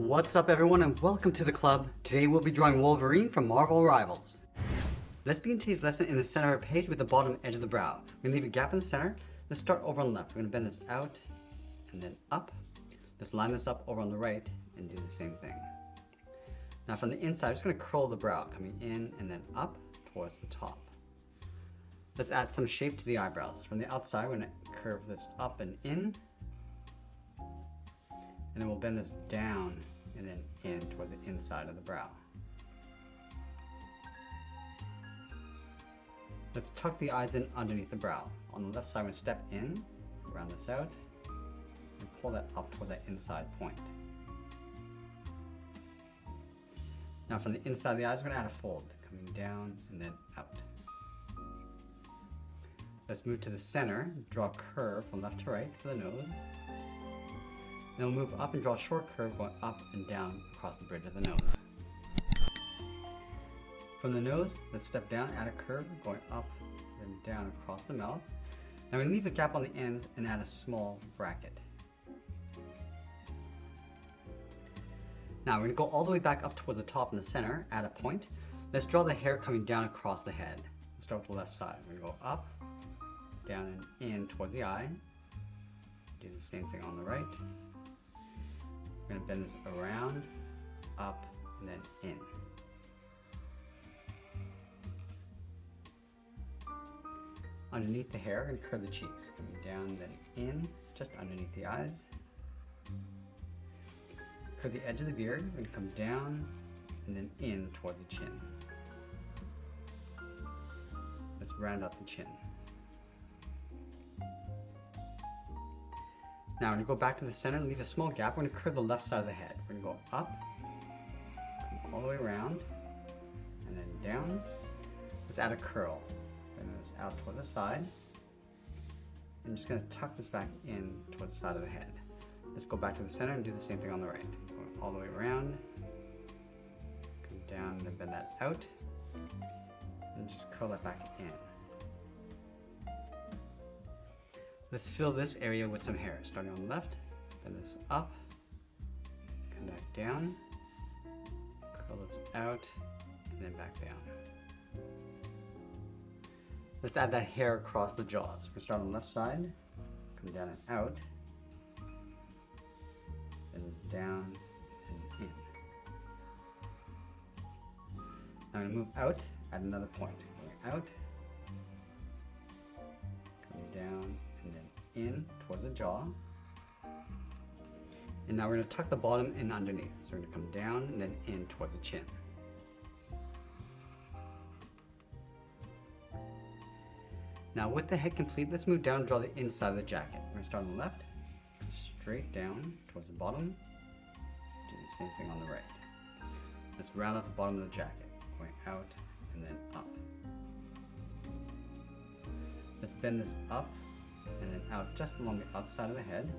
What's up everyone and welcome to the club. Today we'll be drawing Wolverine from Marvel Rivals. Let's begin today's lesson in the center of our page with the bottom edge of the brow. We're going to leave a gap in the center. Let's start over on the left. We're going to bend this out and then up. Let's line this up over on the right and do the same thing. Now from the inside, I'm just going to curl the brow, coming in and then up towards the top. Let's add some shape to the eyebrows. From the outside, we're going to curve this up and in. And then we'll bend this down and then in towards the inside of the brow. Let's tuck the eyes in underneath the brow. On the left side, we're going to step in, round this out, and pull that up toward that inside point. Now from the inside of the eyes, we're going to add a fold, coming down and then out. Let's move to the center, draw a curve from left to right for the nose. Then we'll move up and draw a short curve going up and down across the bridge of the nose. From the nose, let's step down, add a curve going up and down across the mouth. Now we're going to leave a gap on the ends and add a small bracket. Now we're going to go all the way back up towards the top in the center, add a point. Let's draw the hair coming down across the head. Let's start with the left side. We're going to go up, down and in towards the eye. Do the same thing on the right. We're going to bend this around, up, and then in. Underneath the hair, we're going to curve the cheeks, coming down, then in, just underneath the eyes. Curve the edge of the beard, we're going to come down, and then in toward the chin. Let's round out the chin. Now we're going to go back to the center and leave a small gap. We're going to curve the left side of the head. We're going to go up, come all the way around, and then down. Let's add a curl. Bring this out towards the side. I'm just going to tuck this back in towards the side of the head. Let's go back to the center and do the same thing on the right. Going all the way around, come down, then bend that out, and just curl that back in. Let's fill this area with some hair. Starting on the left, bend this up, come back down, curl this out, and then back down. Let's add that hair across the jaws. We're starting on the left side, come down and out, bend this down and in. Now I'm going to move out, add another point. Going out, coming down, and then in towards the jaw. And now we're going to tuck the bottom in underneath. So we're going to come down and then in towards the chin. Now with the head complete, let's move down and draw the inside of the jacket. We're going to start on the left, go straight down towards the bottom, do the same thing on the right. Let's round out the bottom of the jacket, going out and then up. Let's bend this up and then out just along the outside of the head.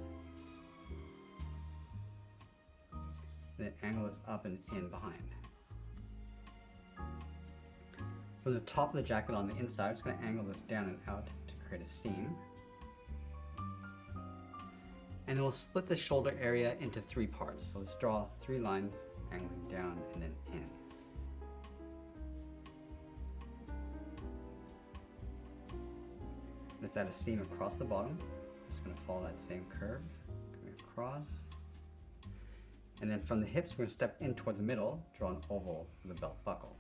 Then angle this up and in behind. From the top of the jacket on the inside, I'm just going to angle this down and out to create a seam. And then we'll split the shoulder area into 3 parts. So let's draw 3 lines, angling down and then in. Let's add a seam across the bottom. Just going to follow that same curve, coming across. And then from the hips, we're going to step in towards the middle, draw an oval for the belt buckle.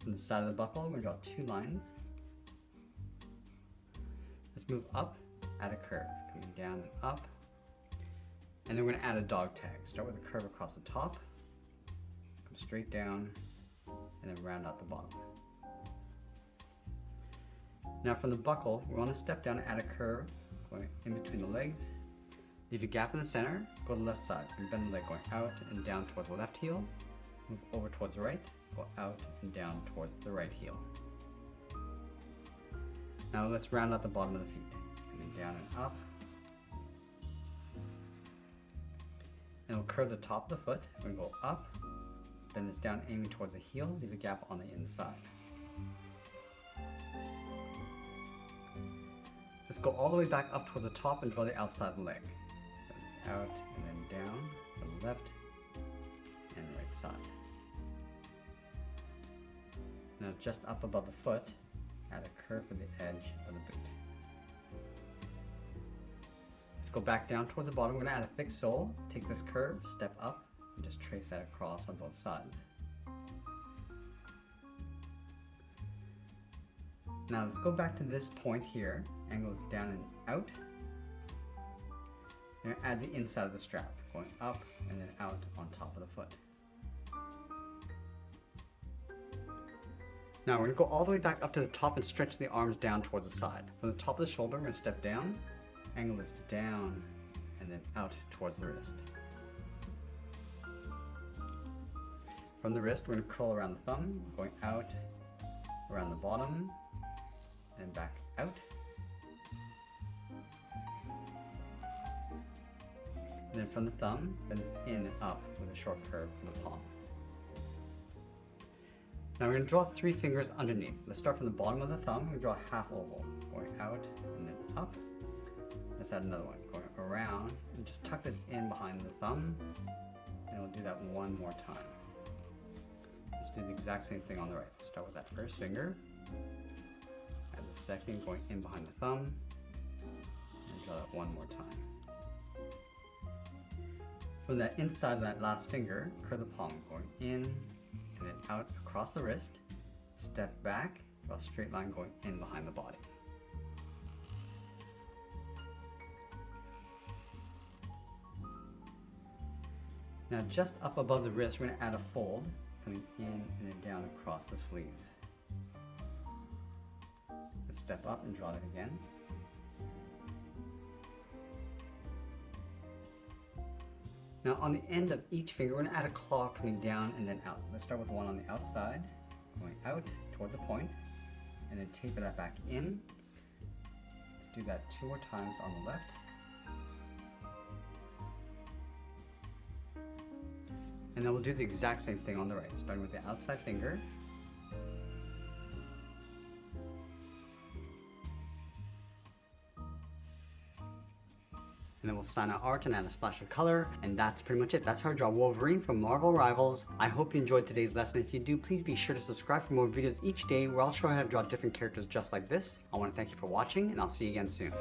From the side of the buckle, we're going to draw 2 lines. Let's move up, add a curve, coming down and up. And then we're going to add a dog tag. Start with a curve across the top, come straight down, and then round out the bottom. Now from the buckle, we want to step down and add a curve going in between the legs. Leave a gap in the center, go to the left side, and bend the leg going out and down towards the left heel. Move over towards the right, go out and down towards the right heel. Now let's round out the bottom of the feet, coming down and up. And we'll curve the top of the foot. We're going to go up, bend this down, aiming towards the heel, leave a gap on the inside. Let's go all the way back up towards the top and draw the outside leg. Bend this out, and then down from the left and right side. Now just up above the foot, add a curve for the edge of the boot. Let's go back down towards the bottom. We're going to add a thick sole. Take this curve, step up, and just trace that across on both sides. Now let's go back to this point here, angle this down and out. And add the inside of the strap, going up and then out on top of the foot. Now we're going to go all the way back up to the top and stretch the arms down towards the side. From the top of the shoulder, we're going to step down, angle this down, and then out towards the wrist. From the wrist, we're going to curl around the thumb, going out, around the bottom, and back out. And then from the thumb, bend this in and up with a short curve from the palm. Now we're going to draw 3 fingers underneath. Let's start from the bottom of the thumb. We're going to draw a half oval, going out and then up. Let's add another one, going around, and just tuck this in behind the thumb, and we'll do that one more time. Let's do the exact same thing on the right. Start with that first finger, add the second, going in behind the thumb, and draw that one more time. From that inside of that last finger, curl the palm, going in, and then out across the wrist, step back, draw a straight line going in behind the body. Now just up above the wrist, we're going to add a fold, coming in and then down across the sleeves. Let's step up and draw that again. Now on the end of each finger, we're going to add a claw coming down and then out. Let's start with one on the outside, going out towards the point, and then taper that back in. Let's do that 2 more times on the left. And then we'll do the exact same thing on the right, starting with the outside finger. And then we'll sign our art and add a splash of color, and that's pretty much it. That's how to draw Wolverine from Marvel Rivals. I hope you enjoyed today's lesson. If you do, please be sure to subscribe for more videos each day where I'll show you how to draw different characters just like this. I want to thank you for watching, and I'll see you again soon.